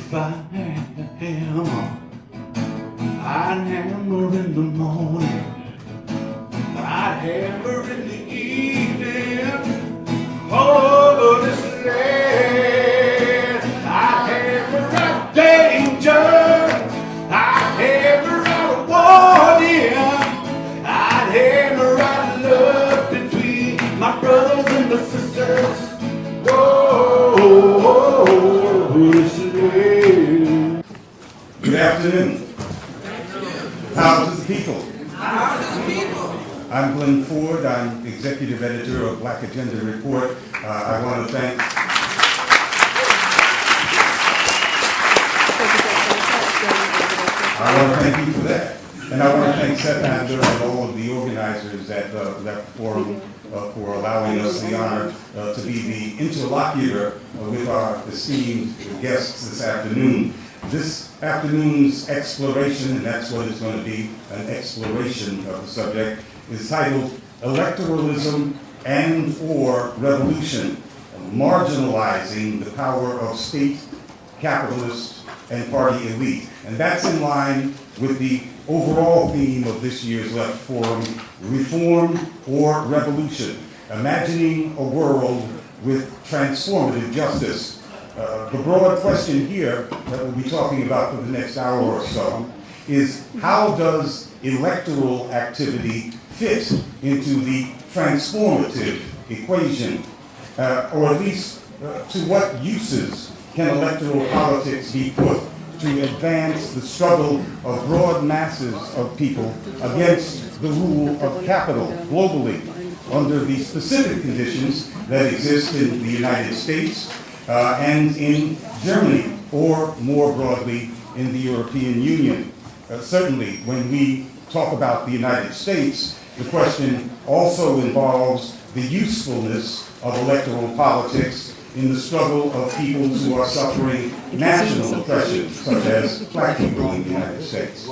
If I had a hammer, I'd hammer in the morning, I'd hammer in the evening, all over this land. I'd hammer out danger, I'd hammer out warning, I'd hammer out love between my brothers and my sisters. Good afternoon. How to the people? I'm Glen Ford. I'm executive editor of Black Agenda Report. I want to thank you for that. And I want to thank Seth Adler and all of the organizers at that forum for allowing us the honor to be the interlocutor with our esteemed guests this afternoon. This afternoon's exploration, and that's what it's going to be, an exploration of the subject, is titled Electoralism and/or Revolution, Marginalizing the Power of State, Capitalist, and Party Elite. And that's in line with the overall theme of this year's Left Forum, Reform or Revolution, imagining a world with transformative justice. The broad question here that we'll be talking about for the next hour or so is how does electoral activity fit into the transformative equation, or at least to what uses can electoral politics be put to advance the struggle of broad masses of people against the rule of capital globally under the specific conditions that exist in the United States and in Germany, or more broadly in the European Union. Certainly, when we talk about the United States, the question also involves the usefulness of electoral politics in the struggle of peoples who are suffering national oppression, such as black people in the United States.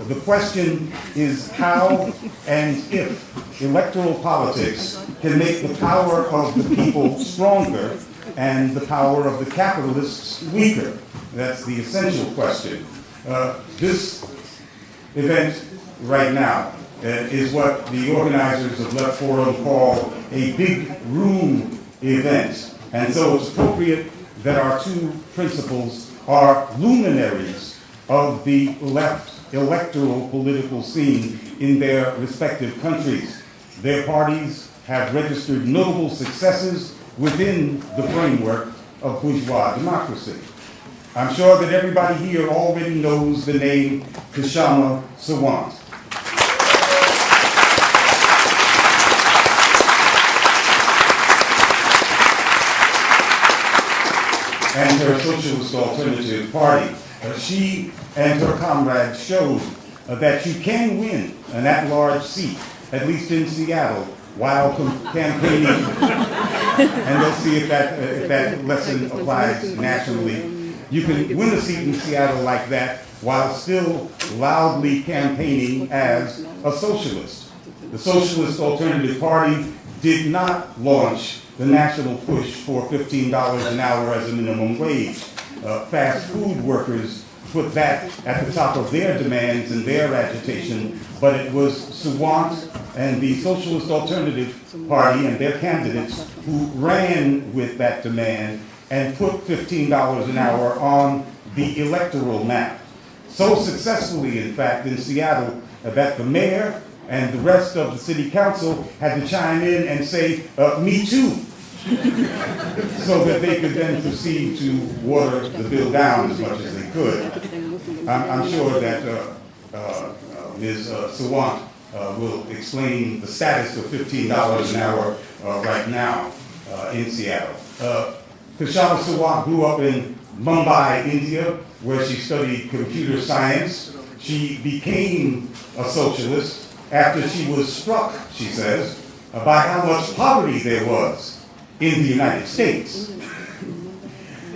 The question is how and if electoral politics can make the power of the people stronger and the power of the capitalists weaker. That's the essential question. This event right now is what the organizers of Left Forum call a big room event. And so it's appropriate that our two principals are luminaries of the left electoral political scene in their respective countries. Their parties have registered notable successes within the framework of bourgeois democracy. I'm sure that everybody here already knows the name Kshama Sawant. And her Socialist Alternative Party. She and her comrades showed that you can win an at-large seat, at least in Seattle, while campaigning, and let's see if that lesson applies nationally. You can win a seat in Seattle like that while still loudly campaigning as a socialist. The Socialist Alternative Party did not launch the national push for $15 an hour as a minimum wage. Fast food workers put that at the top of their demands and their agitation, but it was Sawant and the Socialist Alternative Party and their candidates who ran with that demand and put $15 an hour on the electoral map. So successfully, in fact, in Seattle, that the mayor and the rest of the city council had to chime in and say, me too, so that they could then proceed to water the bill down as much as they could. I'm sure that Ms. Sawant will explain the status of $15 an hour right now in Seattle. Kshama Sawant grew up in Mumbai, India, where she studied computer science. She became a socialist after she was struck, she says, by how much poverty there was in the United States.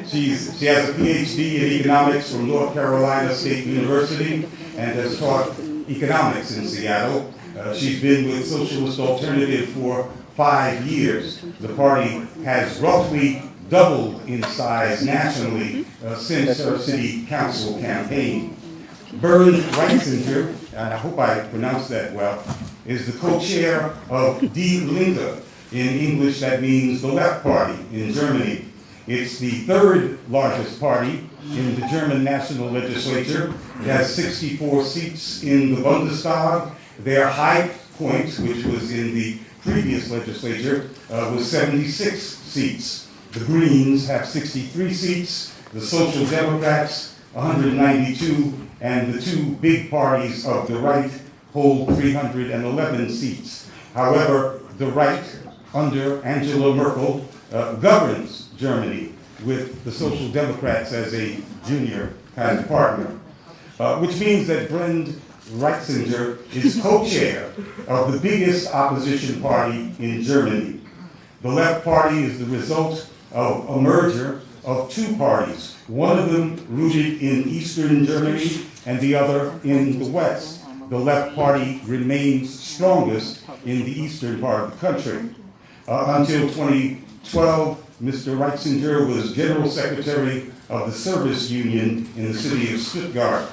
She has a PhD in economics from North Carolina State University and has taught economics in Seattle. She's been with Socialist Alternative for 5 years. The party has roughly doubled in size nationally since her city council campaign. Bernd Riexinger, and I hope I pronounced that well, is the co-chair of Die Linke. In English, that means the Left Party in Germany. It's the third largest party in the German national legislature. It has 64 seats in the Bundestag. Their high point, which was in the previous legislature, was 76 seats. The Greens have 63 seats, the Social Democrats 192, and the two big parties of the right hold 311 seats. However, the right, under Angela Merkel, governs Germany with the Social Democrats as a junior kind of partner, which means that Bernd Riexinger is co-chair of the biggest opposition party in Germany. The Left Party is the result of a merger of two parties, one of them rooted in Eastern Germany and the other in the West. The Left Party remains strongest in the eastern part of the country. Until 2012, Mr. Riexinger was General Secretary of the Service Union in the city of Stuttgart.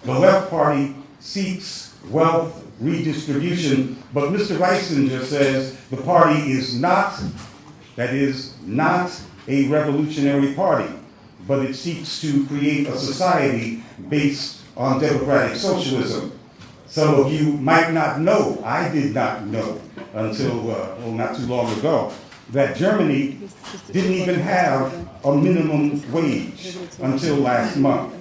The Left Party seeks wealth redistribution, but Mr. Riexinger says the party is not, that is, not a revolutionary party, but it seeks to create a society based on democratic socialism. Some of you might not know, I did not know until not too long ago, that Germany didn't even have a minimum wage until last month.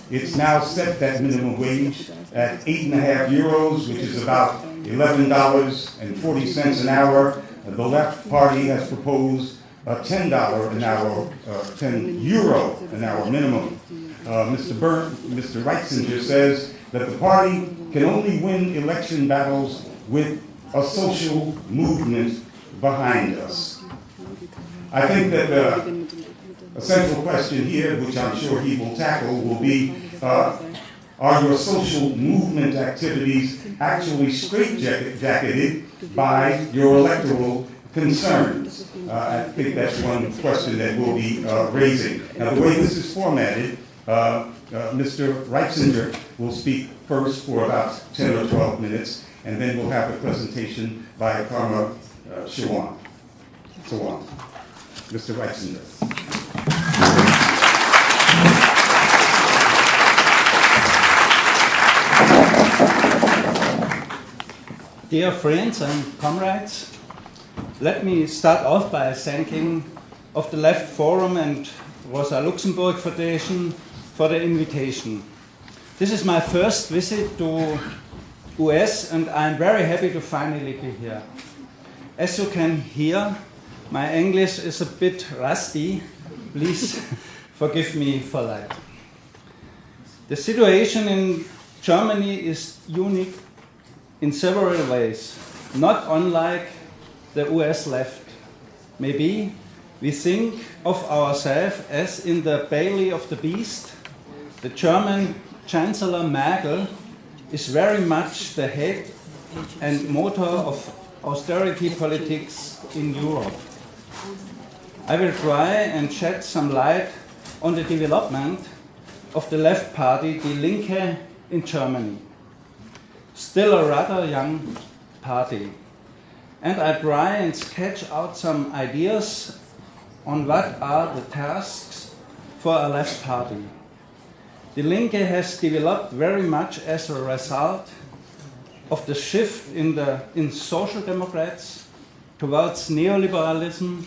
It's now set that minimum wage at 8.5 euros, which is about $11.40 an hour. The Left Party has proposed a $10 an hour, 10 euro an hour minimum. Mr. Riexinger says that the party can only win election battles with a social movement behind us. I think that a central question here, which I'm sure he will tackle, will be, are your social movement activities actually straitjacketed by your electoral concerns? I think that's one question that we'll be raising. Now, the way this is formatted, Mr. Riexinger will speak first for about 10 or 12 minutes, and then we'll have a presentation by Kshama Sawant. Mr. Riexinger. Dear friends and comrades, let me start off by thanking of the Left Forum and Rosa Luxemburg Foundation for the invitation. This is my first visit to US and I'm very happy to finally be here. As you can hear, my English is a bit rusty. Please forgive me for that. The situation in Germany is unique in several ways, not unlike the US left. Maybe we think of ourselves as in the belly of the beast. The German Chancellor Merkel is very much the head and motor of austerity politics in Europe. I will try and shed some light on the development of the left party, Die Linke, in Germany. Still a rather young party. And I try and sketch out some ideas on what are the tasks for a left party. Die Linke has developed very much as a result of the shift in Social Democrats towards neoliberalism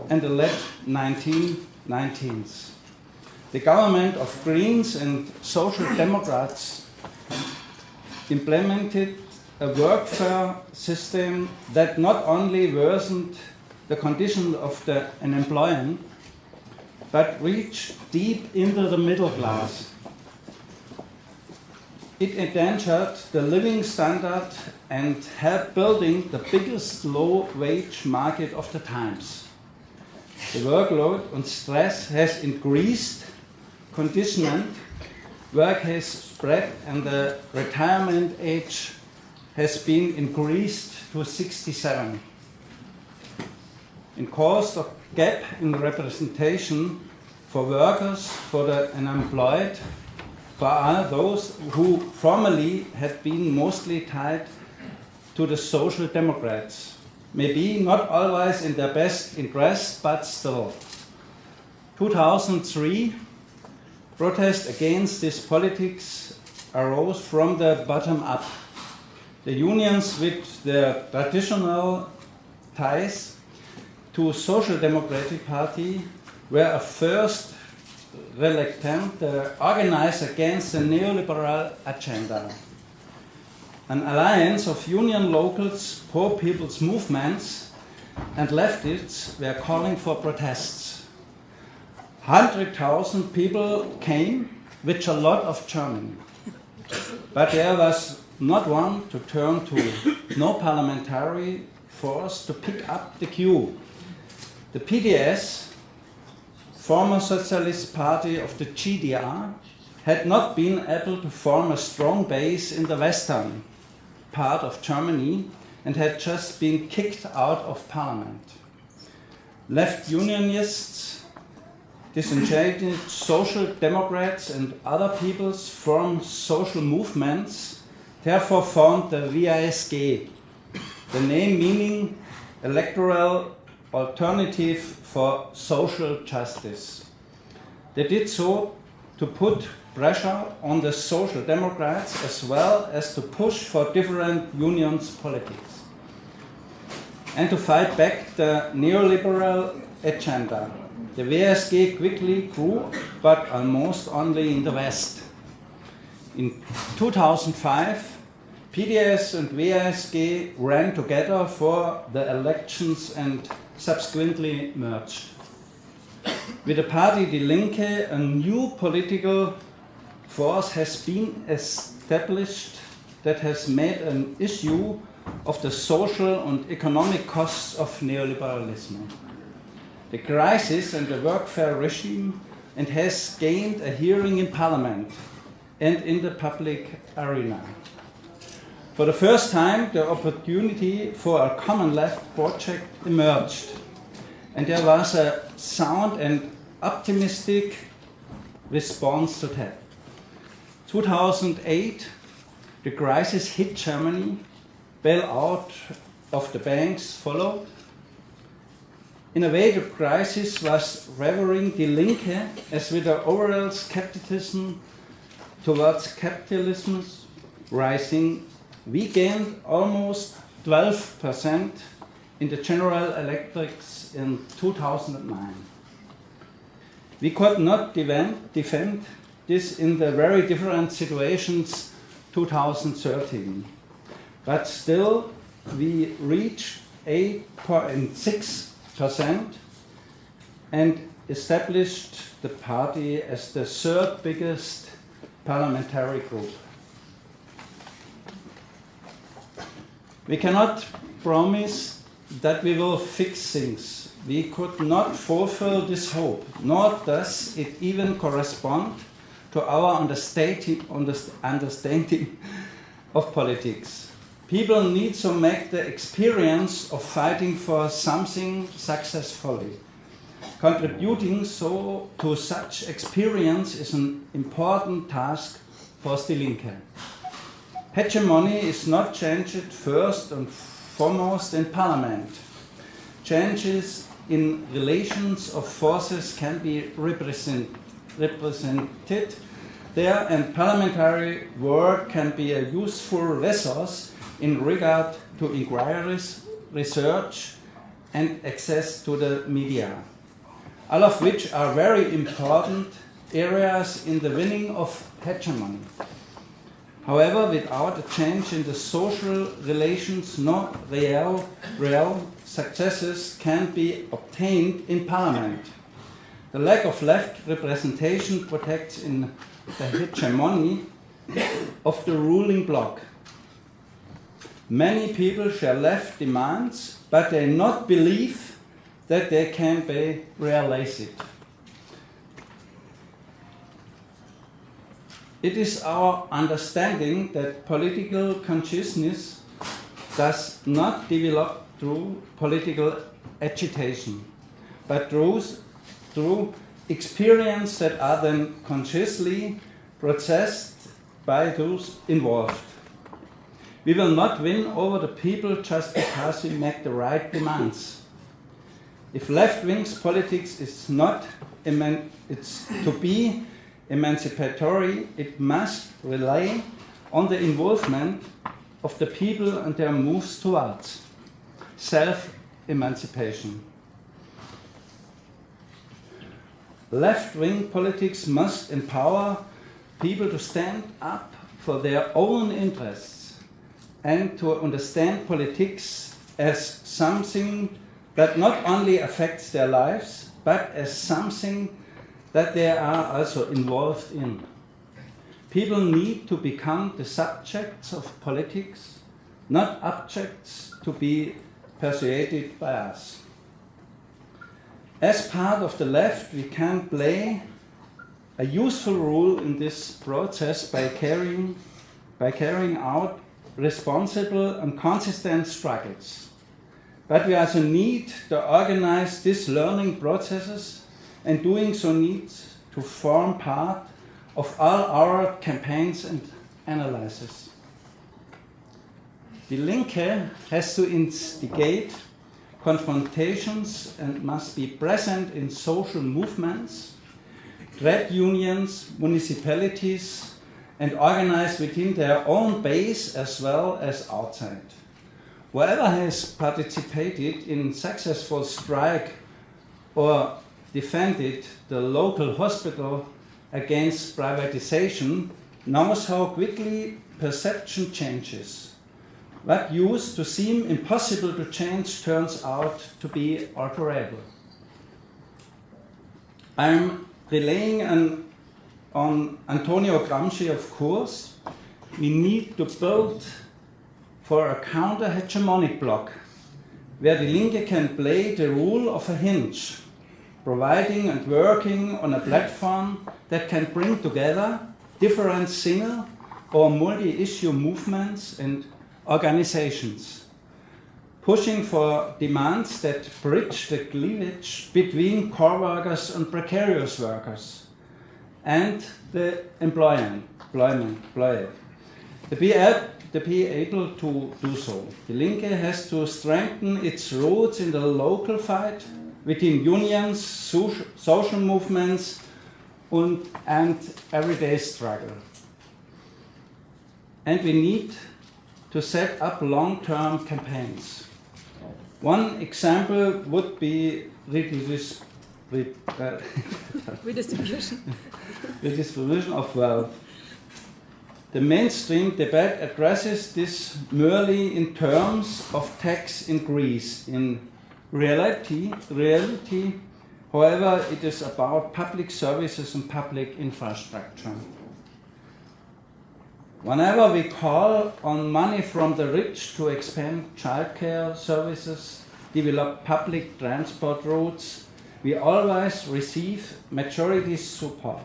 and the late 1990s. The government of Greens and Social Democrats implemented a workfare system that not only worsened the condition of the unemployed, but reached deep into the middle class. It endangered the living standard and helped building the biggest low-wage market of the times. The workload and stress has increased, conditioned work has spread, and the retirement age has been increased to 67. and caused a gap in representation for workers, for the unemployed, for all those who formerly had been mostly tied to the Social Democrats. Maybe not always in their best interest, but still. 2003, protest against this politics arose from the bottom up. The unions with their traditional ties to Social Democratic Party were at first reluctant to organize against the neoliberal agenda. An alliance of union locals, poor people's movements, and leftists were calling for protests. 100,000 people came, which a lot of Germany. But there was not one to turn to, no parliamentary force to pick up the queue. The PDS, former Socialist Party of the GDR, had not been able to form a strong base in the western part of Germany and had just been kicked out of parliament. Left unionists, disenchanted social democrats and other peoples formed social movements, therefore formed the WASG, the name meaning Electoral Alternative for Social Justice. They did so to put pressure on the Social Democrats as well as to push for different unions politics and to fight back the neoliberal agenda. The WSG quickly grew, but almost only in the West. In 2005, PDS and WSG ran together for the elections and subsequently merged. With the party Die Linke, a new political force has been established that has made an issue of the social and economic costs of neoliberalism, the crisis and the workfare regime, and has gained a hearing in parliament and in the public arena. For the first time, the opportunity for a common left project emerged, and there was a sound and optimistic response to that. 2008, the crisis hit Germany, bailout of the banks followed. In a way, the crisis was revering Die Linke, as with the overall skepticism towards capitalism rising, we gained almost 12% in the general elections in 2009. We could not defend this in the very different situations 2013, but still we reached 8.6% and established the party as the third biggest parliamentary group. We cannot promise that we will fix things. We could not fulfill this hope, nor does it even correspond to our understanding of politics. People need to make the experience of fighting for something successfully. Contributing so to such experience is an important task for Die Linke. Hegemony is not changed first and foremost in parliament. Changes in relations of forces can be represented there, and parliamentary work can be a useful resource in regard to inquiries, research, and access to the media, all of which are very important areas in the winning of hegemony. However, without a change in the social relations, no real successes can be obtained in parliament. The lack of left representation protects in the hegemony of the ruling bloc. Many people share left demands, but they not believe that they can be realized. It is our understanding that political consciousness does not develop through political agitation, but through experience that are then consciously processed by those involved. We will not win over the people just because we make the right demands. If left-wing politics is not it's to be emancipatory, it must rely on the involvement of the people and their moves towards self-emancipation. Left-wing politics must empower people to stand up for their own interests and to understand politics as something that not only affects their lives, but as something that they are also involved in. People need to become the subjects of politics, not objects to be persuaded by us. As part of the left, we can play a useful role in this process by carrying out responsible and consistent struggles. But we also need to organize these learning processes, and doing so needs to form part of all our campaigns and analyses. The Linke has to instigate confrontations and must be present in social movements, trade unions, municipalities, and organize within their own base as well as outside. Whoever has participated in successful strike or defended the local hospital against privatization knows how quickly perception changes. What used to seem impossible to change turns out to be alterable. I'm relying on Antonio Gramsci, of course. We need to build for a counter-hegemonic bloc, where the Linke can play the role of a hinge, providing and working on a platform that can bring together different single or multi-issue movements and organizations, pushing for demands that bridge the cleavage between core workers and precarious workers, and the employer. To be able to do so, the Linke has to strengthen its roots in the local fight within unions, social movements, and everyday struggle. And we need to set up long-term campaigns. One example would be redistribution of wealth. The mainstream debate addresses this merely in terms of tax increase. In reality, however, it is about public services and public infrastructure. Whenever we call on money from the rich to expand childcare services, develop public transport routes, we always receive majority support.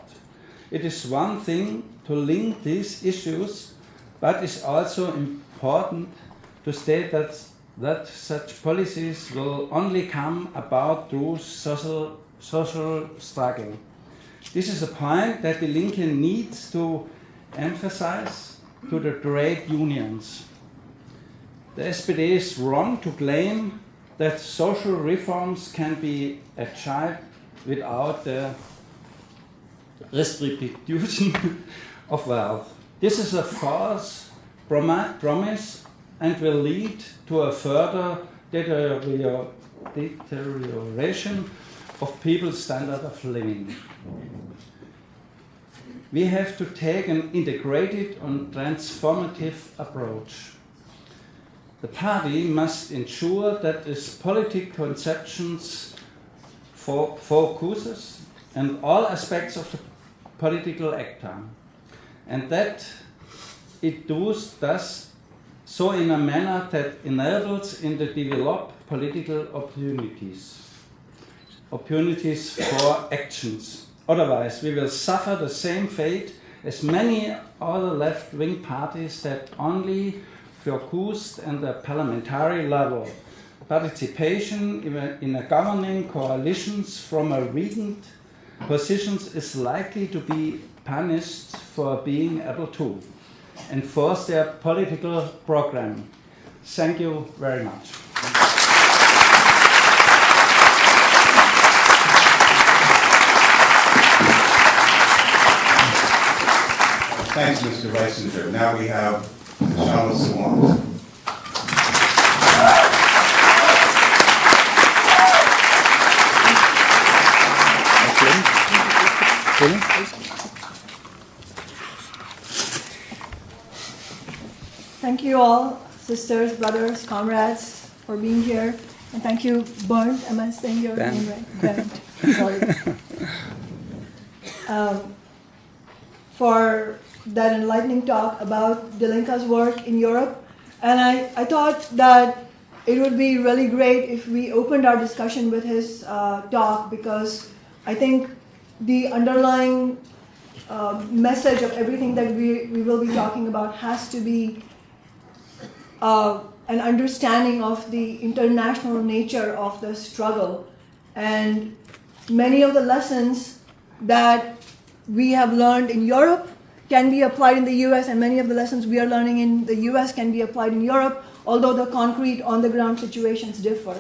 It is one thing to link these issues, but it's also important to state that such policies will only come about through social struggle. This is a point that the Linke needs to emphasize to the trade unions. The SPD is wrong to claim that social reforms can be achieved without the redistribution of wealth. This is a false promise and will lead to a further deterioration of people's standard of living. We have to take an integrated and transformative approach. The party must ensure that its political conceptions focuses on all aspects of the political actor, and that it does so in a manner that enables in the develop political opportunities for actions. Otherwise, we will suffer the same fate as many other left-wing parties that only focused on the parliamentary level, participation in a governing coalitions from a weakened positions is likely to be punished for being able to enforce their political program. Thank you very much. Thanks, Mr. Riexinger. Now we have Kshama Sawant. Thank you all, sisters, brothers, comrades, for being here. And thank you, Bernd. Am I saying your name right? Bernd. Sorry. For that enlightening talk about the Linke's work in Europe. And I thought that it would be really great if we opened our discussion with his talk, because I think the underlying message of everything that we will be talking about has to be an understanding of the international nature of the struggle. And many of the lessons that we have learned in Europe can be applied in the US, and many of the lessons we are learning in the US can be applied in Europe, although the concrete on-the-ground situations differ.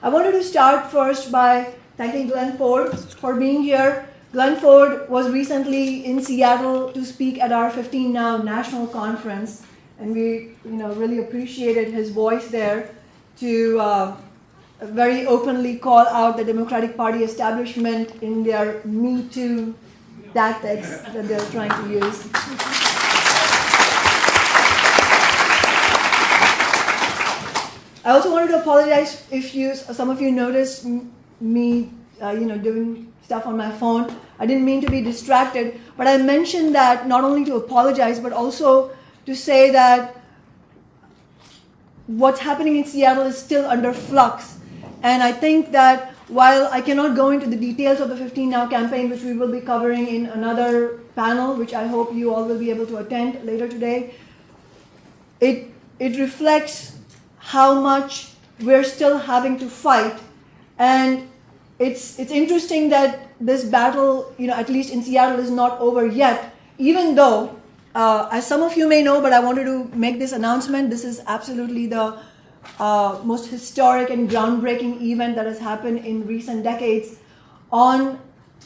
I wanted to start first by thanking Glen Ford for being here. Glen Ford was recently in Seattle to speak at our 15 Now national conference, and we really appreciated his voice there to very openly call out the Democratic Party establishment in their Me Too tactics that they're trying to use. I also wanted to apologize if some of you noticed me doing stuff on my phone. I didn't mean to be distracted, but I mentioned that not only to apologize, but also to say that what's happening in Seattle is still under flux. And I think that while I cannot go into the details of the 15 Now campaign, which we will be covering in another panel, which I hope you all will be able to attend later today, it reflects how much we're still having to fight. And it's interesting that this battle, at least in Seattle, is not over yet, even though, as some of you may know, but I wanted to make this announcement, this is absolutely the most historic and groundbreaking event that has happened in recent decades. On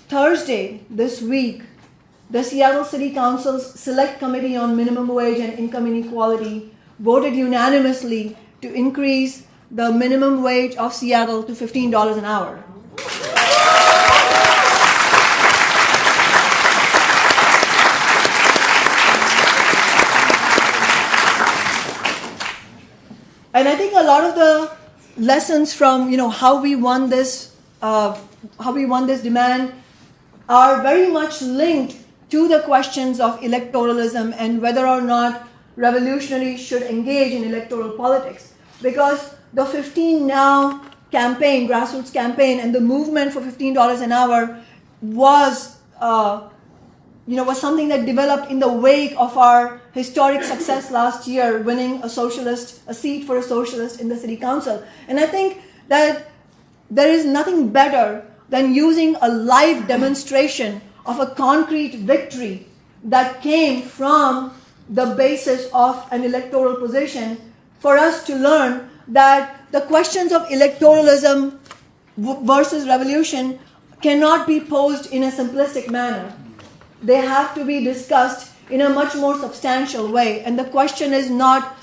Thursday this week, the Seattle City Council's Select Committee on Minimum Wage and Income Inequality voted unanimously to increase the minimum wage of Seattle to $15 an hour. And I think a lot of the lessons from how we won this demand are very much linked to the questions of electoralism and whether or not revolutionaries should engage in electoral politics. Because the 15 Now campaign, grassroots campaign, and the movement for $15 an hour was something that developed in the wake of our historic success last year, winning a seat for a socialist in the city council. And I think that there is nothing better than using a live demonstration of a concrete victory that came from the basis of an electoral position for us to learn that the questions of electoralism versus revolution cannot be posed in a simplistic manner. They have to be discussed in a much more substantial way. And the question is not,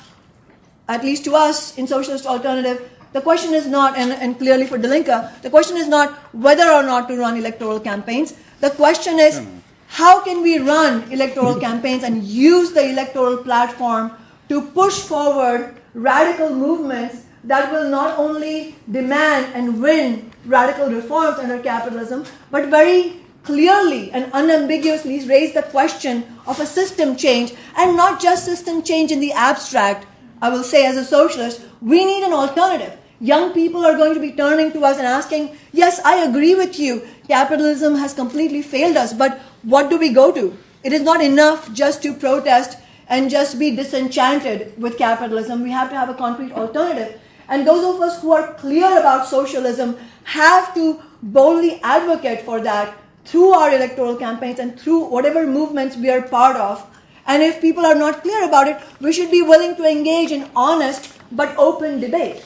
at least to us in Socialist Alternative, the question is not, and clearly for the Linke, the question is not whether or not to run electoral campaigns. The question is, how can we run electoral campaigns and use the electoral platform to push forward radical movements that will not only demand and win radical reforms under capitalism, but very clearly and unambiguously raise the question of a system change, and not just system change in the abstract. I will say, as a socialist, we need an alternative. Young people are going to be turning to us and asking, yes, I agree with you, capitalism has completely failed us, but what do we go to? It is not enough just to protest and just be disenchanted with capitalism. We have to have a concrete alternative. And those of us who are clear about socialism have to boldly advocate for that through our electoral campaigns and through whatever movements we are part of. And if people are not clear about it, we should be willing to engage in honest but open debate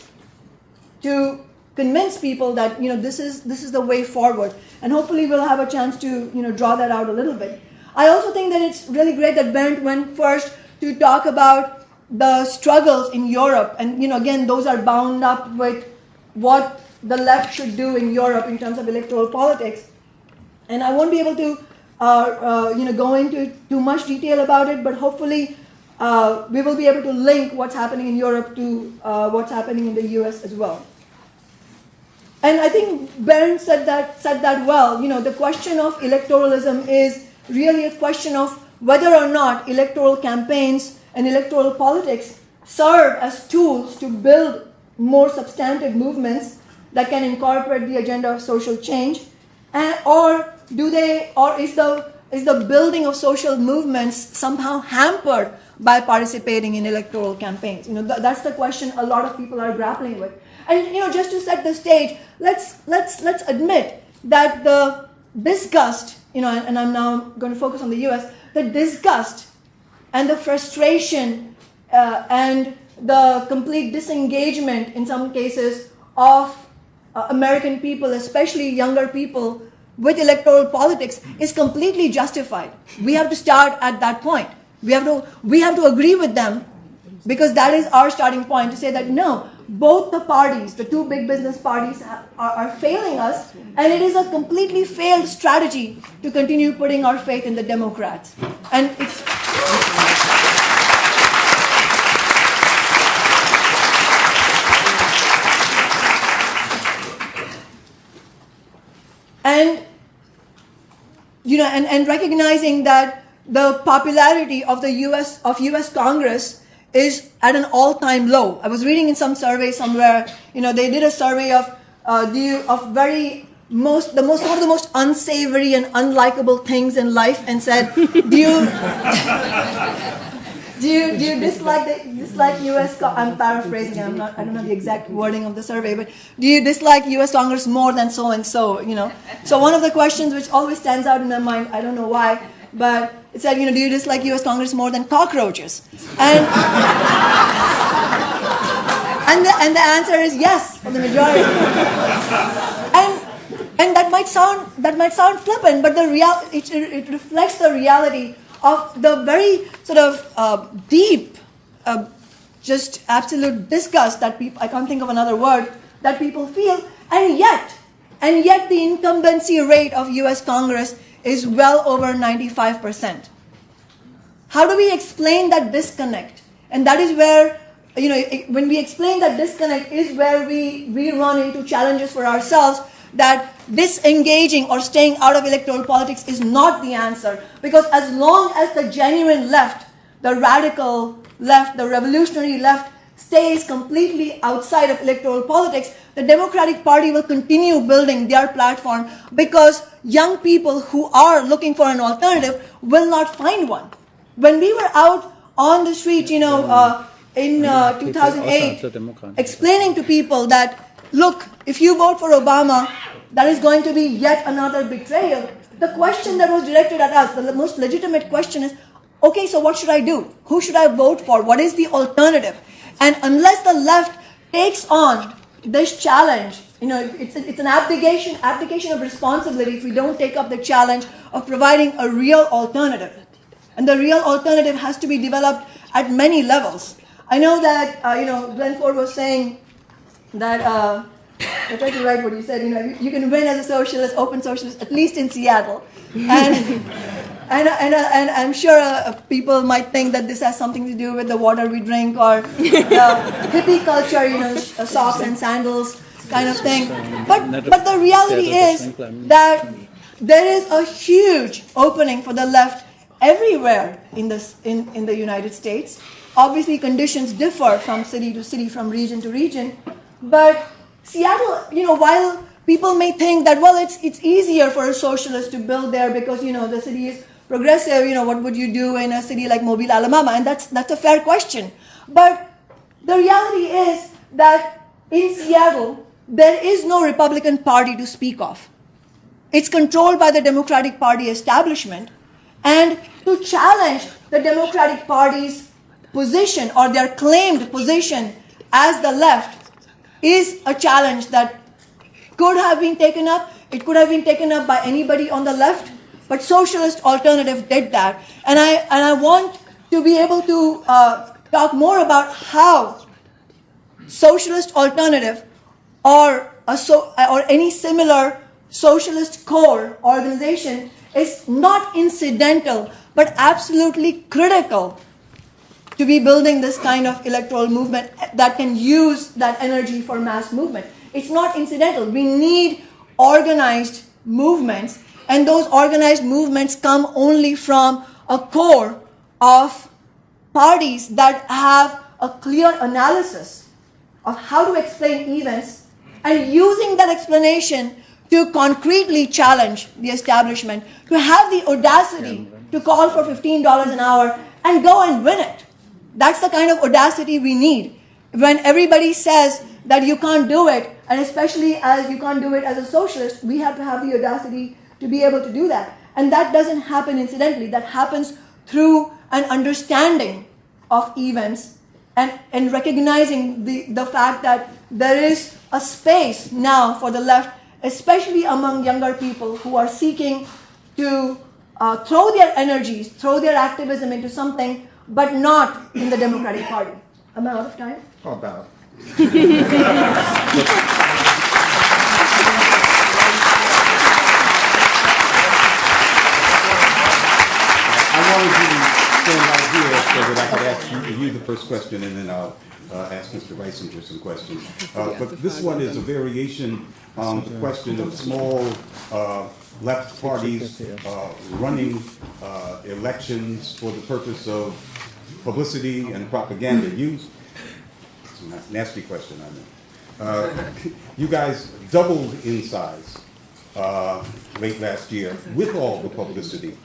to convince people that this is the way forward. And hopefully we'll have a chance to draw that out a little bit. I also think that it's really great that Bernd went first to talk about the struggles in Europe. And again, those are bound up with what the left should do in Europe in terms of electoral politics. And I won't be able to go into too much detail about it, but hopefully we will be able to link what's happening in Europe to what's happening in the US as well. And I think Bernd said that well. The question of electoralism is really a question of whether or not electoral campaigns and electoral politics serve as tools to build more substantive movements that can incorporate the agenda of social change, or is the building of social movements somehow hampered by participating in electoral campaigns? That's the question a lot of people are grappling with. And just to set the stage, let's admit that the disgust, and I'm now going to focus on the US, the disgust and the frustration and the complete disengagement in some cases of American people, especially younger people, with electoral politics is completely justified. We have to start at that point. We have to agree with them, because that is our starting point, to say that no, both the parties, the two big business parties, are failing us, and it is a completely failed strategy to continue putting our faith in the Democrats. And it's and recognizing that the popularity of the US Congress is at an all-time low. I was reading in some survey somewhere, they did a survey of some of the most unsavory and unlikable things in life, and said, do you dislike US? I'm paraphrasing. I don't know the exact wording of the survey, but do you dislike US Congress more than so and so? So one of the questions which always stands out in my mind, I don't know why, but it said, do you dislike US Congress more than cockroaches? And and the answer is yes for the majority. And that might sound flippant, but it reflects the reality of the very sort of deep, just absolute disgust that people, I can't think of another word, that people feel, and yet the incumbency rate of US Congress is well over 95%. How do we explain that disconnect? And that is where, when we explain that disconnect is where we run into challenges for ourselves, that disengaging or staying out of electoral politics is not the answer. Because as long as the genuine left, the radical left, the revolutionary left stays completely outside of electoral politics, the Democratic Party will continue building their platform, because young people who are looking for an alternative will not find one. When we were out on the street, in 2008, explaining to people that, look, if you vote for Obama, that is going to be yet another betrayal. The question that was directed at us, the most legitimate question is, okay, so what should I do? Who should I vote for? What is the alternative? And unless the left takes on this challenge, it's an abdication of responsibility if we don't take up the challenge of providing a real alternative. And the real alternative has to be developed at many levels. I know that, Glen Ford was saying that, I tried to write what you said, you can win as a socialist, open socialist, at least in Seattle. And I'm sure people might think that this has something to do with the water we drink or the hippie culture, socks and sandals kind of thing. But the reality is that there is a huge opening for the left everywhere in the United States. Obviously, conditions differ from city to city, from region to region. But Seattle, while people may think that, well, it's easier for a socialist to build there because, the city is progressive, what would you do in a city like Mobile, Alabama? And that's a fair question. But the reality is that in Seattle, there is no Republican Party to speak of. It's controlled by the Democratic Party establishment. And to challenge the Democratic Party's position or their claimed position as the left is a challenge that could have been taken up. It could have been taken up by anybody on the left, but Socialist Alternative did that. And I want to be able to talk more about how Socialist Alternative or any similar socialist core organization is not incidental, but absolutely critical to be building this kind of electoral movement that can use that energy for mass movement. It's not incidental. We need organized movements, and those organized movements come only from a core of parties that have a clear analysis of how to explain events and using that explanation to concretely challenge the establishment, to have the audacity to call for $15 an hour and go and win it. That's the kind of audacity we need. When everybody says that you can't do it, and especially as you can't do it as a socialist, we have to have the audacity to be able to do that. And that doesn't happen incidentally. That happens through an understanding of events and recognizing the fact that there is a space now for the left, especially among younger people who are seeking to throw their energies, throw their activism into something, but not in the Democratic Party. Am I out of time? Oh, about. I wanted you to stand right here so that I could ask you the first question, and then I'll ask Mr. Riexinger some questions. But this one is a variation on the question of small left parties running elections for the purpose of publicity and propaganda use. It's a nasty question, I know. You guys doubled in size late last year with all the publicity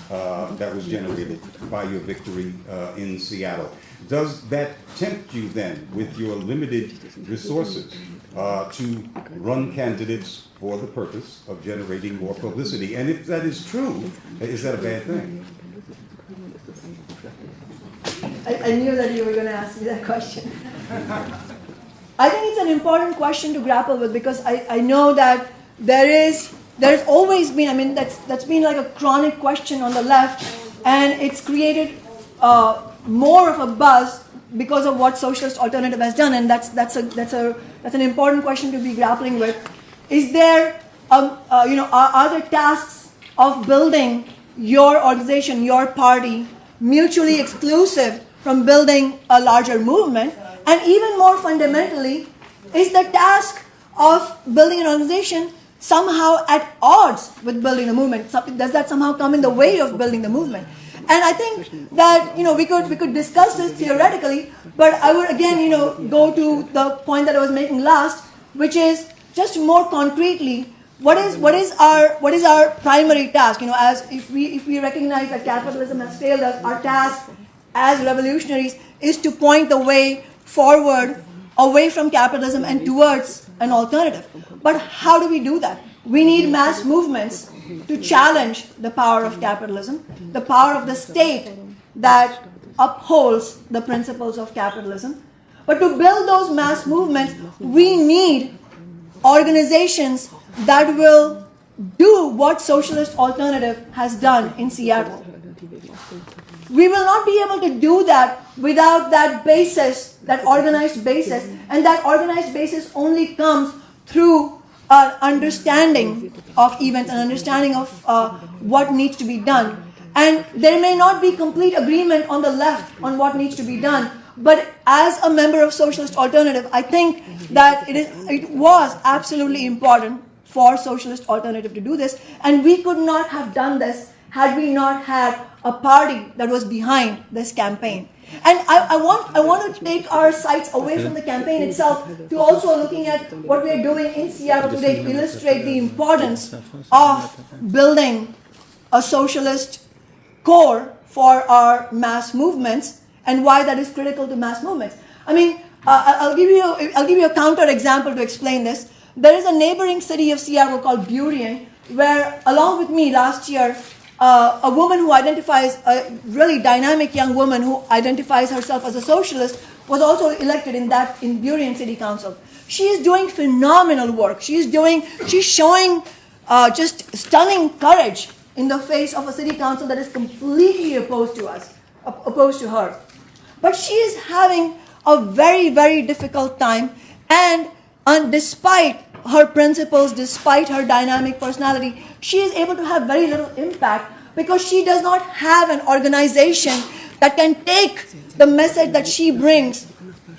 that was generated by your victory in Seattle. Does that tempt you then, with your limited resources, to run candidates for the purpose of generating more publicity? And if that is true, is that a bad thing? I knew that you were going to ask me that question. I think it's an important question to grapple with, because I know that there's always been, I mean, that's been like a chronic question on the left, and it's created more of a buzz because of what Socialist Alternative has done, and that's an important question to be grappling with. Is there, are there tasks of building your organization, your party, mutually exclusive from building a larger movement? And even more fundamentally, is the task of building an organization somehow at odds with building a movement? Does that somehow come in the way of building the movement? And I think that we could discuss this theoretically, but I would again go to the point that I was making last, which is just more concretely, what is our primary task? As if we recognize that capitalism has failed us, our task as revolutionaries is to point the way forward, away from capitalism and towards an alternative. But how do we do that? We need mass movements to challenge the power of capitalism, the power of the state that upholds the principles of capitalism. But to build those mass movements, we need organizations that will do what Socialist Alternative has done in Seattle. We will not be able to do that without that basis, that organized basis, and that organized basis only comes through an understanding of events, an understanding of what needs to be done. And there may not be complete agreement on the left on what needs to be done, but as a member of Socialist Alternative, I think that it was absolutely important for Socialist Alternative to do this, and we could not have done this had we not had a party that was behind this campaign. And I want to take our sights away from the campaign itself to also looking at what we are doing in Seattle today to illustrate the importance of building a socialist core for our mass movements and why that is critical to mass movements. I mean, I'll give you a counter example to explain this. There is a neighboring city of Seattle called Burien, where along with me last year, a woman who identifies, a really dynamic young woman who identifies herself as a socialist, was also elected in Burien City Council. She is doing phenomenal work. She's showing just stunning courage in the face of a city council that is completely opposed to her. But she is having a very, very difficult time, and despite her principles, despite her dynamic personality, she is able to have very little impact because she does not have an organization that can take the message that she brings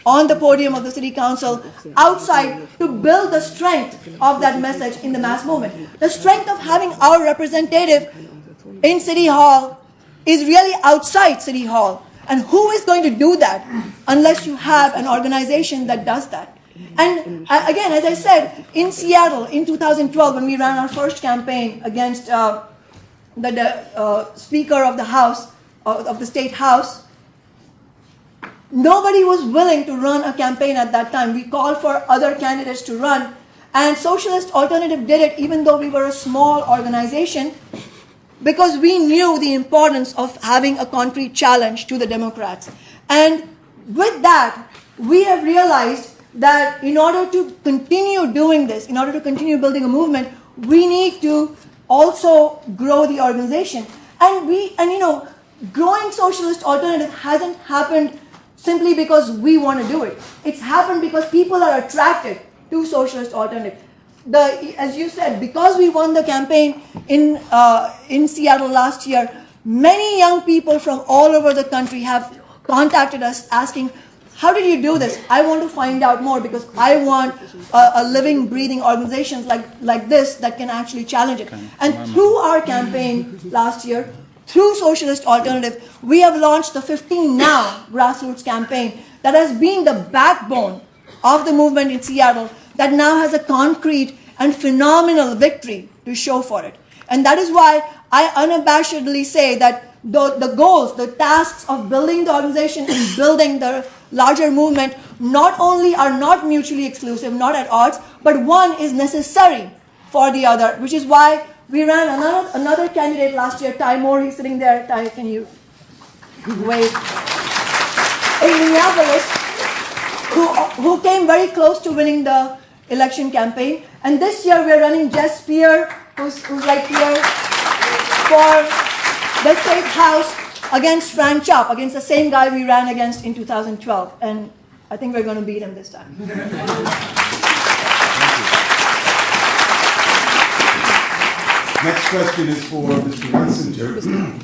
on the podium of the city council outside to build the strength of that message in the mass movement. The strength of having our representative in City Hall is really outside City Hall. And who is going to do that unless you have an organization that does that? And again, as I said, in Seattle in 2012, when we ran our first campaign against the Speaker of the House, of the State House, nobody was willing to run a campaign at that time. We called for other candidates to run, and Socialist Alternative did it even though we were a small organization, because we knew the importance of having a concrete challenge to the Democrats. And with that, we have realized that in order to continue doing this, in order to continue building a movement, we need to also grow the organization. And growing Socialist Alternative hasn't happened simply because we want to do it. It's happened because people are attracted to Socialist Alternative. As you said, because we won the campaign in Seattle last year, many young people from all over the country have contacted us asking, how did you do this? I want to find out more because I want a living, breathing organizations like this that can actually challenge it. And through our campaign last year, through Socialist Alternative, we have launched the 15 Now grassroots campaign that has been the backbone of the movement in Seattle, that now has a concrete and phenomenal victory to show for it. And that is why I unabashedly say that the goals, the tasks of building the organization and building the larger movement not only are not mutually exclusive, not at odds, but one is necessary for the other, which is why we ran another candidate last year, Ty Moore, he's sitting there. Ty, can you wave? In Minneapolis, who came very close to winning the election campaign. And this year we're running Jess Spear, who's right here, for the State House against Frank Chop, against the same guy we ran against in 2012. And I think we're going to beat him this time. Next question is for Mr. Riexinger.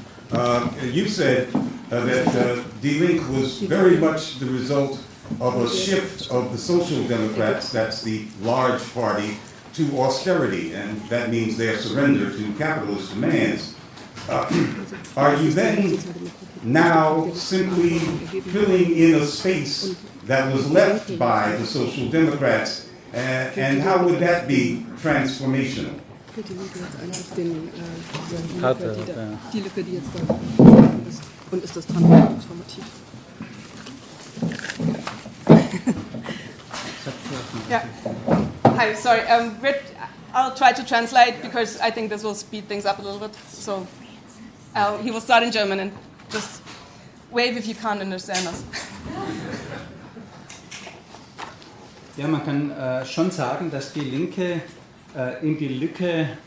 You said that Die Linke was very much the result of a shift of the Social Democrats, that's the large party, to austerity, and that means their surrender to capitalist demands. Are you then now simply filling in a space that was left by the Social Democrats, and how would that be transformational? Die Lücke, die jetzt da ist. Und ist das transformativ? Yeah. Hi, sorry. I'll try to translate because I think this will speed things up a little bit. So he will start in German and just wave if you can't understand us. Ja, man kann schon sagen, dass die Linke in die Lücke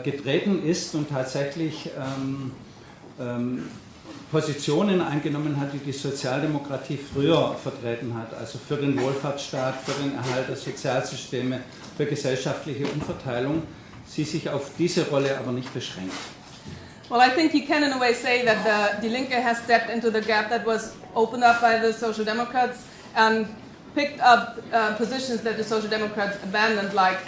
getreten ist und tatsächlich Positionen eingenommen hat, die die Sozialdemokratie früher vertreten hat, also für den Wohlfahrtsstaat, für den Erhalt der Sozialsysteme, für gesellschaftliche Umverteilung, sie sich auf diese Rolle aber nicht beschränkt. Well, I think you can in a way say that Die Linke has stepped into the gap that was opened up by the Social Democrats and picked up positions that the Social Democrats abandoned, like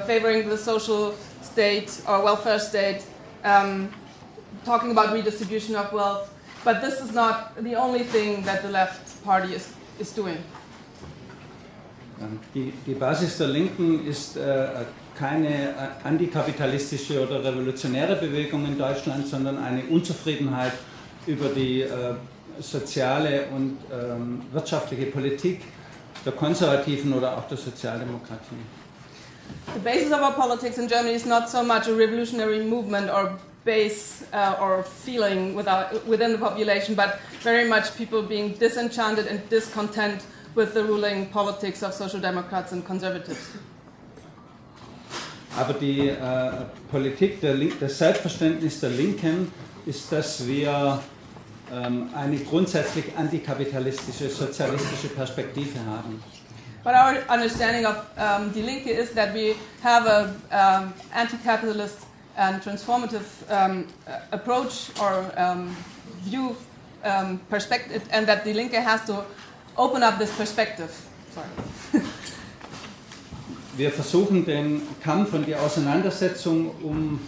favoring the social state or welfare state, talking about redistribution of wealth. But this is not the only thing that the left party is doing. Die Basis der Linken ist keine antikapitalistische oder revolutionäre Bewegung in Deutschland, sondern eine Unzufriedenheit über die soziale und wirtschaftliche Politik der Konservativen oder auch der Sozialdemokratie. The basis of our politics in Germany is not so much a revolutionary movement or base or feeling within the population, but very much people being disenchanted and discontent with the ruling politics of social democrats and conservatives. Aber die Politik, das Selbstverständnis der Linken ist, dass wir eine grundsätzlich antikapitalistische, sozialistische Perspektive haben. But our understanding of Die Linke is that we have a anti-capitalist and transformative approach or view perspective, and that Die Linke has to open up this perspective. Sorry. Wir versuchen den Kampf und die Auseinandersetzung um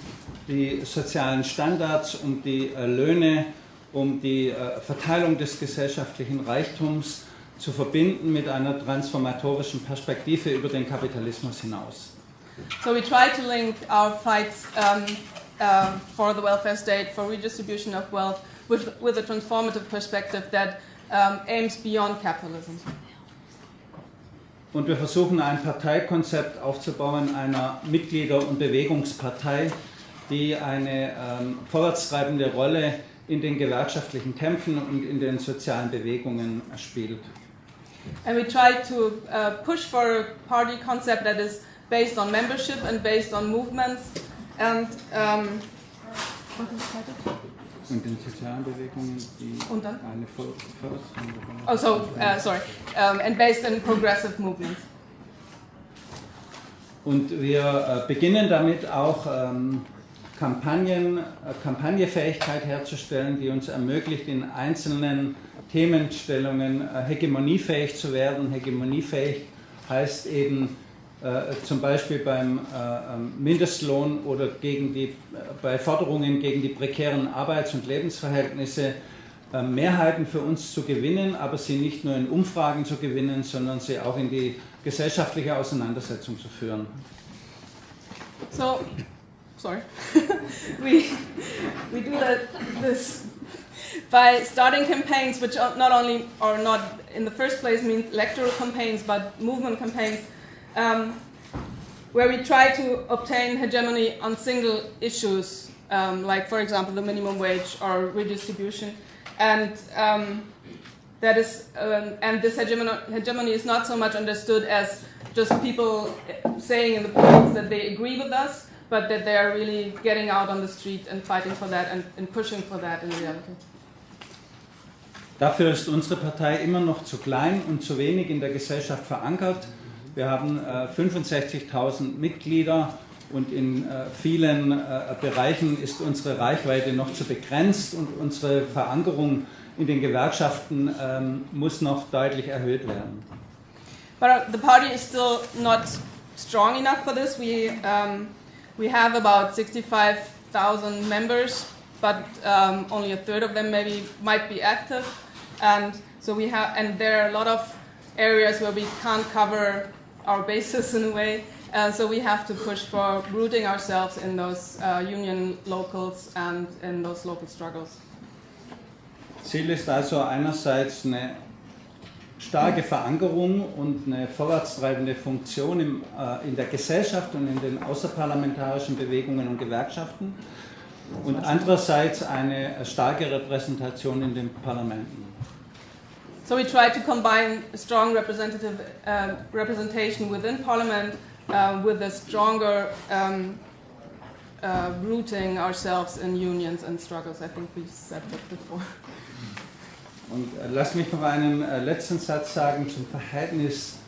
die sozialen Standards, um die Löhne, um die Verteilung des gesellschaftlichen Reichtums zu verbinden mit einer transformatorischen Perspektive über den Kapitalismus hinaus. So we try to link our fights for the welfare state, for redistribution of wealth, with a transformative perspective that aims beyond capitalism. Und wir versuchen ein Parteikonzept aufzubauen einer Mitglieder- und Bewegungspartei, die eine vorwärtstreibende Rolle in den gewerkschaftlichen Kämpfen und in den sozialen Bewegungen spielt. And we try to push for a party concept that is based on membership and based on movements and Und den sozialen Bewegungen, die und dann? eine Förderung. Oh, so sorry, and based on progressive movements. Und wir beginnen damit auch Kampagnefähigkeit herzustellen, die uns ermöglicht, in einzelnen Themenstellungen hegemoniefähig zu werden. Hegemoniefähig heißt eben zum Beispiel beim Mindestlohn oder bei Forderungen gegen die prekären Arbeits- und Lebensverhältnisse Mehrheiten für uns zu gewinnen, aber sie nicht nur in Umfragen zu gewinnen, sondern sie auch in die gesellschaftliche Auseinandersetzung zu führen. So, sorry, we do this by starting campaigns, which not only are not in the first place mean electoral campaigns, but movement campaigns, where we try to obtain hegemony on single issues, like for example the minimum wage or redistribution, and that is, and this hegemony is not so much understood as just people saying in the polls that they agree with us, but that they are really getting out on the street and fighting for that and pushing for that in reality. Dafür ist unsere Partei immer noch zu klein und zu wenig in der Gesellschaft verankert. Wir haben 65.000 Mitglieder und in vielen Bereichen ist unsere Reichweite noch zu begrenzt und unsere Verankerung in den Gewerkschaften muss noch deutlich erhöht werden. But the party is still not strong enough for this. We have about 65,000 members, but only a third of them might be active, and so there are a lot of areas where we can't cover our bases in a way, so we have to push for rooting ourselves in those union locals and in those local struggles. Ziel ist also einerseits eine starke Verankerung und eine vorwärtstreibende Funktion in der Gesellschaft und in den außerparlamentarischen Bewegungen und Gewerkschaften und andererseits eine starke Repräsentation in den Parlamenten. So we try to combine strong representation within Parliament with a stronger rooting ourselves in unions and struggles. I think we said that before. Und lass mich noch einen letzten Satz sagen zum Verhältnis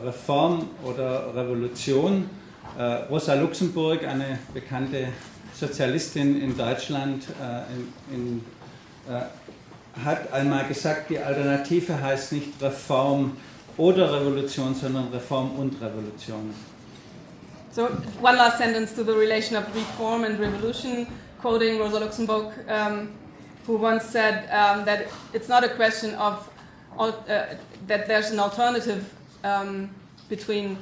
Reform oder Revolution. Rosa Luxemburg, eine bekannte Sozialistin in Deutschland, hat einmal gesagt, die Alternative heißt nicht Reform oder Revolution, sondern Reform und Revolution. So one last sentence to the relation of reform and revolution, quoting Rosa Luxemburg, who once said that it's not a question of that there's an alternative between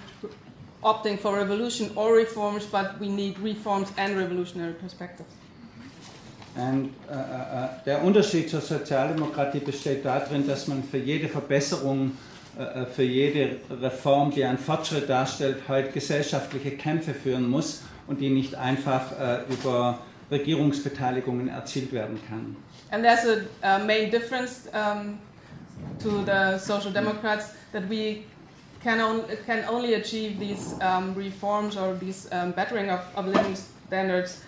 opting for revolution or reforms, but we need reforms and revolutionary perspectives. Und der Unterschied zur Sozialdemokratie besteht darin, dass man für jede Verbesserung, für jede Reform, die einen Fortschritt darstellt, heute gesellschaftliche Kämpfe führen muss und die nicht einfach über Regierungsbeteiligungen erzielt werden kann. And there's a main difference to the Social Democrats, that we can only achieve these reforms or these bettering of living standards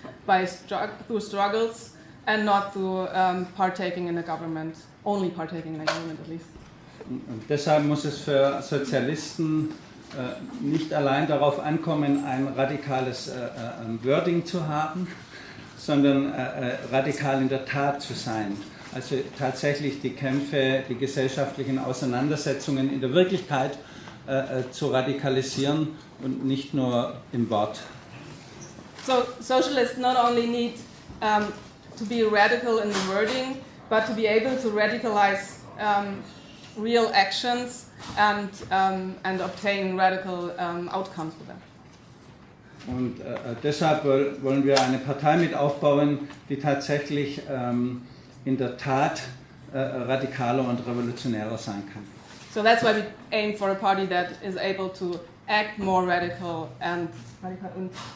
through struggles and not through partaking in the government, only partaking in the government at least. Und deshalb muss es für Sozialisten nicht allein darauf ankommen, ein radikales Wording zu haben, sondern radikal in der Tat zu sein. Also tatsächlich die Kämpfe, die gesellschaftlichen Auseinandersetzungen in der Wirklichkeit zu radikalisieren und nicht nur im Wort. So socialists not only need to be radical in the wording, but to be able to radicalize real actions and obtain radical outcomes with them. Und deshalb wollen wir eine Partei mit aufbauen, die tatsächlich in der Tat radikaler und revolutionärer sein kann. So that's why we aim for a party that is able to act more radical and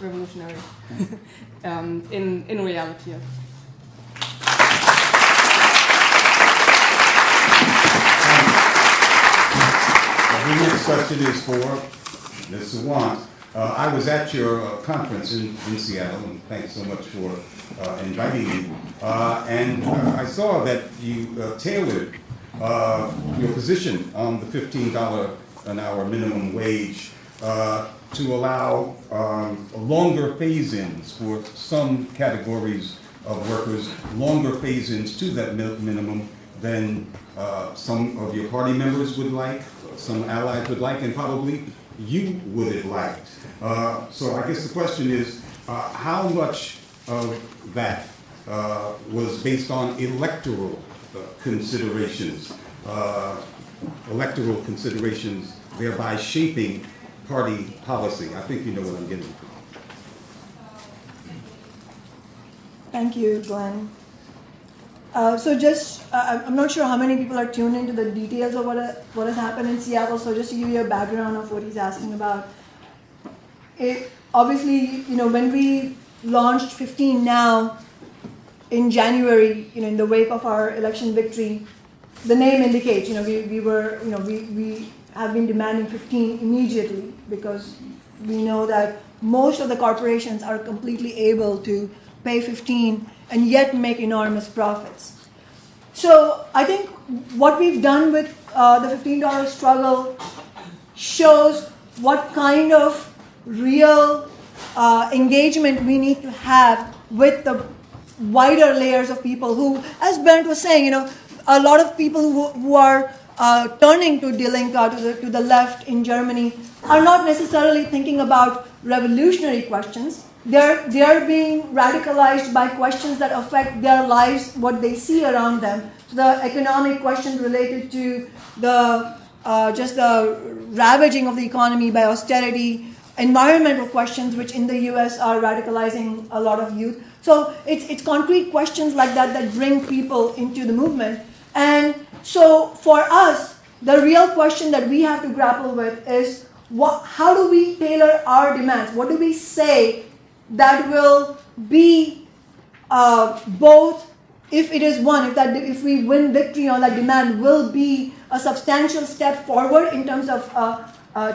revolutionary in reality. The next question is for Ms. Sawant. I was at your conference in Seattle, and thanks so much for inviting me. And I saw that you tailored your position on the $15 an hour minimum wage to allow longer phase-ins for some categories of workers, longer phase-ins to that minimum than some of your party members would like, some allies would like, and probably you would have liked. So I guess the question is, how much of that was based on electoral considerations, thereby shaping party policy? I think you know what I'm getting at. Thank you, Glenn. I'm not sure how many people are tuned into the details of what has happened in Seattle, so just to give you a background of what he's asking about. Obviously, when we launched 15 Now in January, in the wake of our election victory, the name indicates, we have been demanding 15 immediately because we know that most of the corporations are completely able to pay 15 and yet make enormous profits. So I think what we've done with the $15 struggle shows what kind of real engagement we need to have with the wider layers of people who, as Bernd was saying, a lot of people who are turning to Die Linke, to the left in Germany, are not necessarily thinking about revolutionary questions. They're being radicalized by questions that affect their lives, what they see around them. So the economic questions related to just the ravaging of the economy by austerity, environmental questions, which in the US are radicalizing a lot of youth. So it's concrete questions like that bring people into the movement. And so for us, the real question that we have to grapple with is how do we tailor our demands? What do we say that will be both, if it is one, if we win victory on that demand, will be a substantial step forward in terms of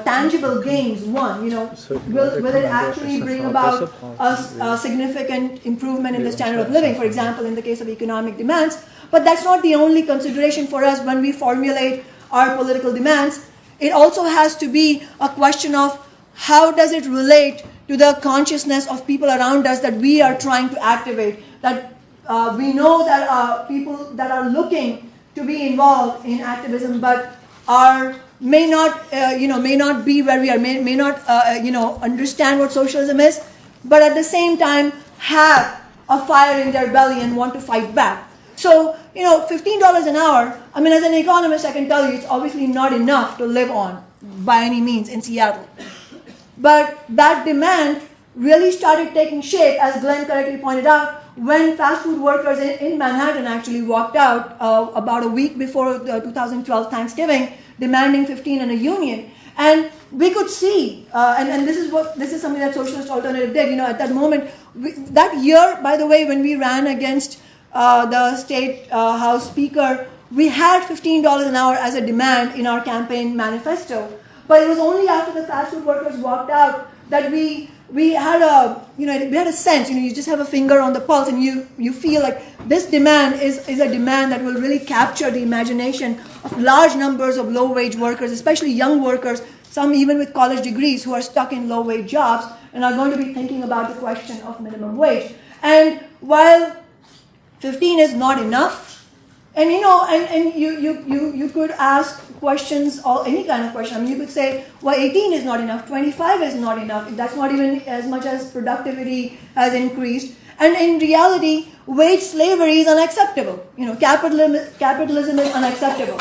tangible gains. One, will it actually bring about a significant improvement in the standard of living, for example, in the case of economic demands? But that's not the only consideration for us when we formulate our political demands. It also has to be a question of how does it relate to the consciousness of people around us that we are trying to activate, that we know that people that are looking to be involved in activism but may not be where we are, may not understand what socialism is, but at the same time have a fire in their belly and want to fight back. So, $15 an hour, as an economist, I can tell you it's obviously not enough to live on by any means in Seattle. But that demand really started taking shape, as Glenn correctly pointed out, when fast food workers in Manhattan actually walked out about a week before the 2012 Thanksgiving, demanding 15 and a union. And we could see, and this is something that Socialist Alternative did. At that moment, that year, by the way, when we ran against the State House Speaker, we had $15 an hour as a demand in our campaign manifesto. But it was only after the fast food workers walked out that we had a sense. You just have a finger on the pulse, and you feel like this demand is a demand that will really capture the imagination of large numbers of low-wage workers, especially young workers, some even with college degrees who are stuck in low-wage jobs and are going to be thinking about the question of minimum wage. And while 15 is not enough, and you could ask questions, or any kind of question. I mean, you could say, well, 18 is not enough, 25 is not enough. That's not even as much as productivity has increased. And in reality, wage slavery is unacceptable. Capitalism is unacceptable.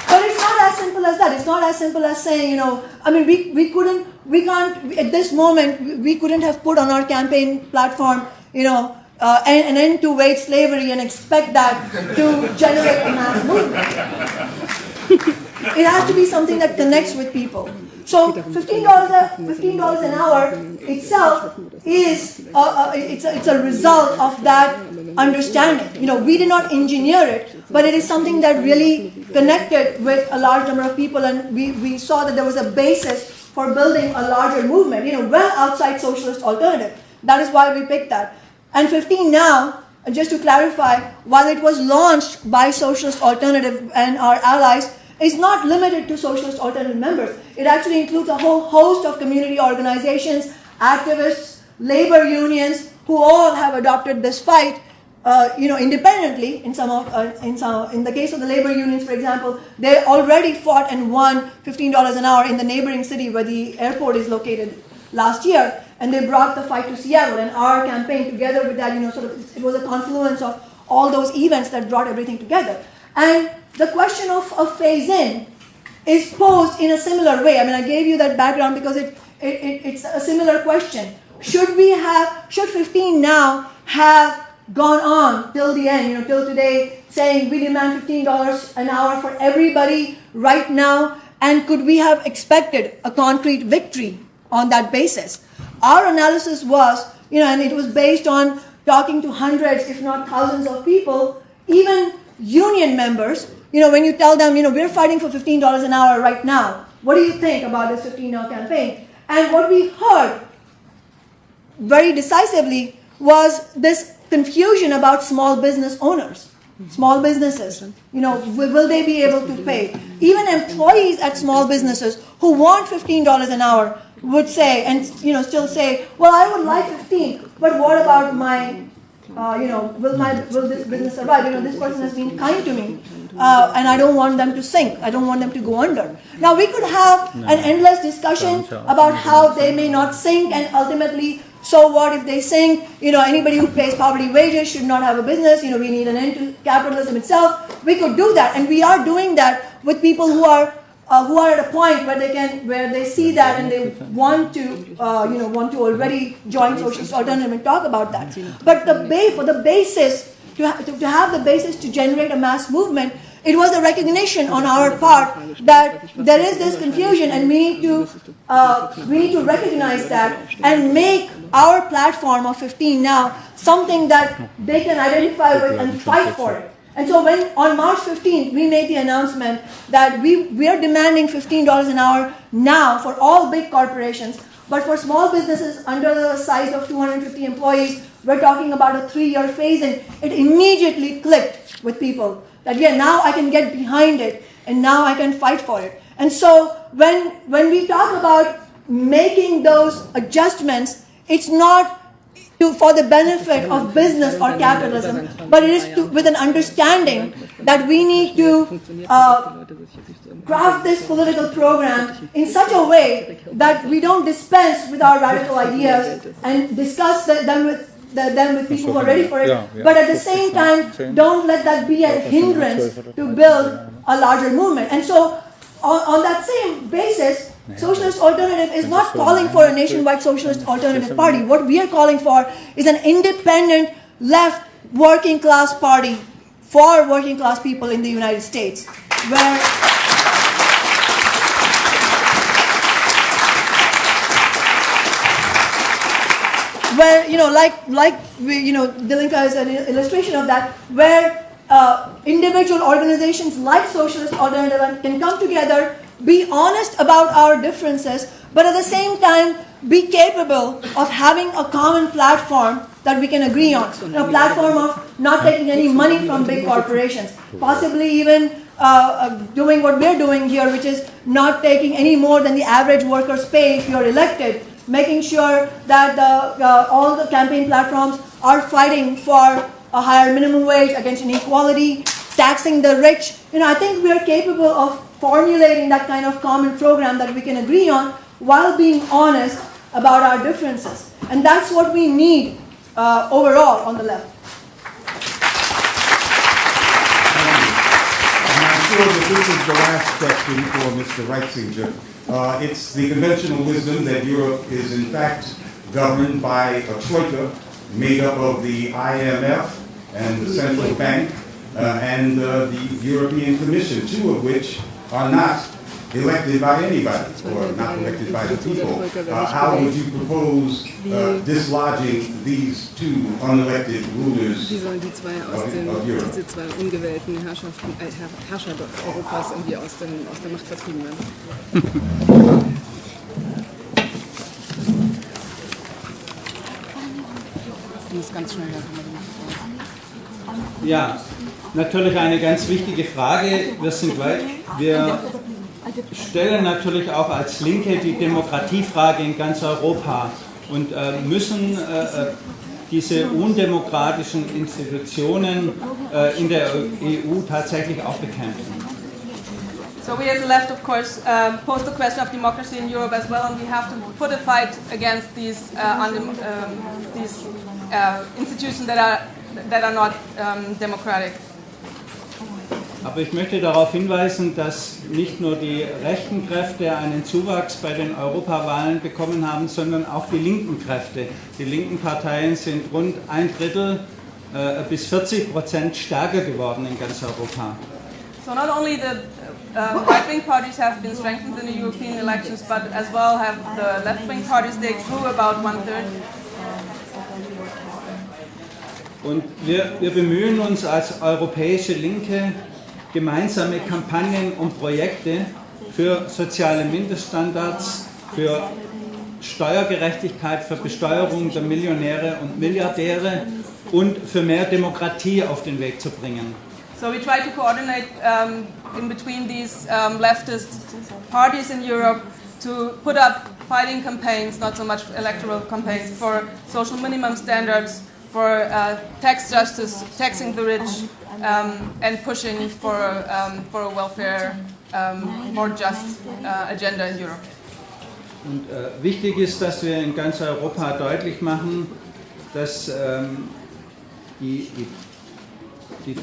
But it's not as simple as that. It's not as simple as saying, at this moment, we couldn't have put on our campaign platform, an end to wage slavery and expect that to generate a mass movement. It has to be something that connects with people. So $15 an hour itself is it's a result of that understanding. We did not engineer it, but it is something that really connected with a large number of people, and we saw that there was a basis for building a larger movement, well outside Socialist Alternative. That is why we picked that. And 15 now, just to clarify, while it was launched by Socialist Alternative and our allies, is not limited to Socialist Alternative members. It actually includes a whole host of community organizations, activists, labor unions, who all have adopted this fight, independently. In the case of the labor unions, for example, they already fought and won $15 an hour in the neighboring city where the airport is located last year, and they brought the fight to Seattle. And our campaign, together with that, it was a confluence of all those events that brought everything together. And the question of a phase-in is posed in a similar way. I gave you that background because it's a similar question. Should 15 now have gone on till the end, till today, saying we demand $15 an hour for everybody right now, and could we have expected a concrete victory on that basis? Our analysis was, and it was based on talking to hundreds, if not thousands of people, even union members. When you tell them, we're fighting for $15 an hour right now, what do you think about this 15-hour campaign? And what we heard very decisively was this confusion about small business owners, small businesses. Will they be able to pay? Even employees at small businesses who want $15 an hour would say, and still say, well, I would like 15, but what about my, will this business survive? This person has been kind to me, and I don't want them to sink. I don't want them to go under. Now, we could have an endless discussion about how they may not sink, and ultimately, so what if they sink? Anybody who pays poverty wages should not have a business. We need an end to capitalism itself. We could do that, and we are doing that with people who are at a point where they see that and they want to already join Socialist Alternative and talk about that. But to have the basis to generate a mass movement, it was a recognition on our part that there is this confusion, and we need to recognize that and make our platform of 15 now something that they can identify with and fight for it. And so when on March 15th, we made the announcement that we are demanding $15 an hour now for all big corporations, but for small businesses under the size of 250 employees, we're talking about a 3-year phase, and it immediately clicked with people that, now I can get behind it, and now I can fight for it. And so when we talk about making those adjustments, it's not for the benefit of business or capitalism, but it is with an understanding that we need to craft this political program in such a way that we don't dispense with our radical ideas and discuss them with people who are ready for it, but at the same time, don't let that be a hindrance to build a larger movement. And so on that same basis, Socialist Alternative is not calling for a nationwide Socialist Alternative Party. What we are calling for is an independent left working class party for working class people in the United States, where the Linke is an illustration of that, where individual organizations like Socialist Alternative can come together, be honest about our differences, but at the same time be capable of having a common platform that we can agree on. A platform of not taking any money from big corporations, possibly even doing what we're doing here, which is not taking any more than the average worker's pay if you're elected, making sure that all the campaign platforms are fighting for a higher minimum wage, against inequality, taxing the rich. I think we are capable of formulating that kind of common program that we can agree on while being honest about our differences. And that's what we need overall on the left. And I'm sure that this is the last question for Mr. Riexinger. It's the conventional wisdom that Europe is in fact governed by a troika made up of the IMF and the Central Bank and the European Commission, two of which are not elected by anybody or not elected by the people. How would you propose dislodging these two unelected rulers Wie sollen die zwei diese zwei ungewählten Herrscher Europas irgendwie aus der Macht vertrieben werden? Die ist ganz schnell Ja, natürlich eine ganz wichtige Frage. Wir sind weit. Wir stellen natürlich auch als Linke die Demokratiefrage in ganz Europa und müssen diese undemokratischen Institutionen in der EU tatsächlich auch bekämpfen. So we as the left, of course, pose the question of democracy in Europe as well, and we have to put a fight against these institutions that are not democratic. Aber ich möchte darauf hinweisen, dass nicht nur die rechten Kräfte einen Zuwachs bei den Europawahlen bekommen haben, sondern auch die linken Kräfte. Die linken Parteien sind rund 1/3 bis 40% stärker geworden in ganz Europa. So not only the right-wing parties have been strengthened in the European elections, but as well have the left-wing parties, they grew about 1/3. Und wir bemühen uns als europäische Linke, gemeinsame Kampagnen und Projekte für soziale Mindeststandards, für Steuergerechtigkeit, für Besteuerung der Millionäre und Milliardäre und für mehr Demokratie auf den Weg zu bringen. So we try to coordinate in between these leftist parties in Europe to put up fighting campaigns, not so much electoral campaigns, for social minimum standards, for tax justice, taxing the rich, and pushing for a welfare, more just agenda in Europe. Und wichtig ist, dass wir in ganz Europa deutlich machen, dass die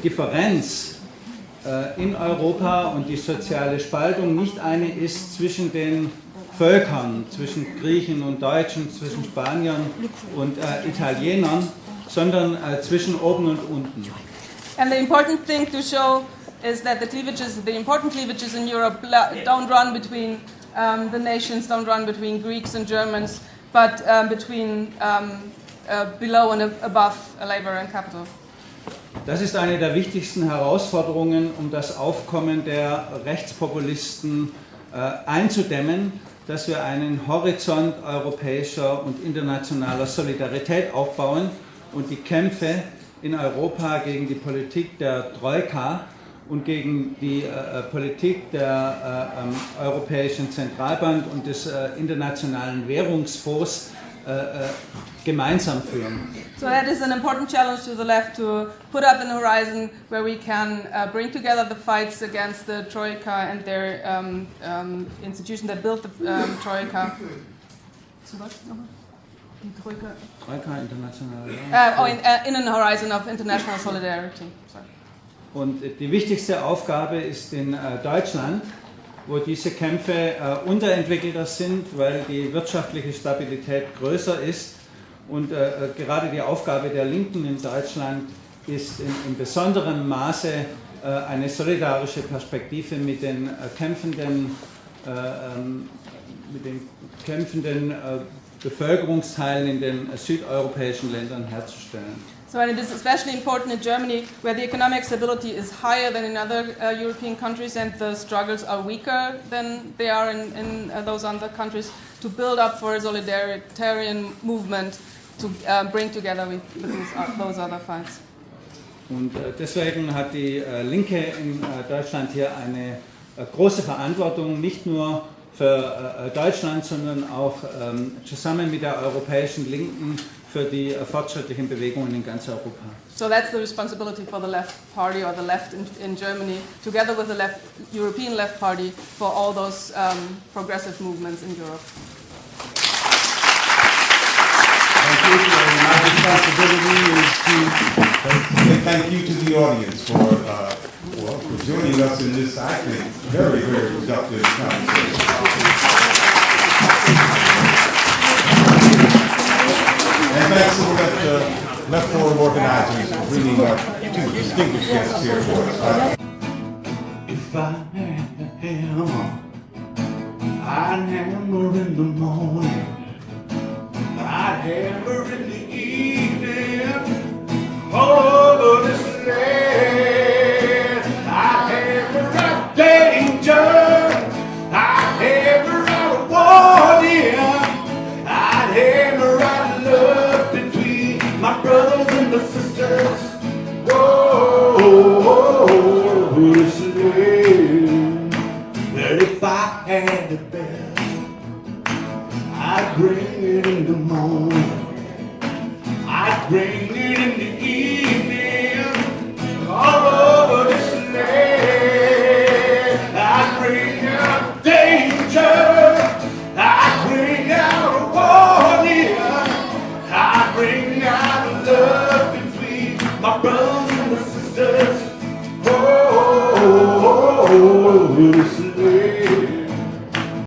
Differenz in Europa und die soziale Spaltung nicht eine ist zwischen den Völkern, zwischen Griechen und Deutschen, zwischen Spaniern und Italienern, sondern zwischen oben und unten. And the important thing to show is that the important cleavages in Europe don't run between the nations, don't run between Greeks and Germans, but between below and above labor and capital. Das ist eine der wichtigsten Herausforderungen, um das Aufkommen der Rechtspopulisten einzudämmen, dass wir einen Horizont europäischer und internationaler Solidarität aufbauen und die Kämpfe in Europa gegen die Politik der Troika und gegen die Politik der Europäischen Zentralbank und des Internationalen Währungsfonds gemeinsam führen. So that is an important challenge to the left, to put up an horizon where we can bring together the fights against the Troika and their institution that built the Troika. Troika, international. In a horizon of international solidarity. Sorry. Und die wichtigste Aufgabe ist in Deutschland, wo diese Kämpfe unterentwickelter sind, weil die wirtschaftliche Stabilität größer ist. Und gerade die Aufgabe der Linken in Deutschland ist in besonderem Maße eine solidarische Perspektive mit den kämpfenden Bevölkerungsteilen in den südeuropäischen Ländern herzustellen. So, and it is especially important in Germany, where the economic stability is higher than in other European countries, and the struggles are weaker than they are in those other countries, to build up for a solidaritarian movement to bring together with those other fights. Und deswegen hat die Linke in Deutschland hier eine große Verantwortung, nicht nur für Deutschland, sondern auch zusammen mit der europäischen Linken für die fortschrittlichen Bewegungen in ganz Europa. So that's the responsibility for the Left Party, or the left in Germany, together with the European Left Party, for all those progressive movements in Europe. My responsibility is to say thank you to the audience for joining us in this, I think, very, very productive conversation. And thanks to the Left Forum organizers for bringing up two distinguished guests here for us. If I had the hammer, I'd hammer in the morning, I'd hammer in the evening, all over this land. I'd hammer out danger, I'd hammer out warning, I'd hammer out love between my brothers and my sisters. Whoa, this land. Well, if I had a bell, I'd bring it in the morning, I'd bring it in the evening, all over this land. I'd bring out danger, I'd bring out a warning, I'd bring out love between my brothers and my sisters. Oh, this land.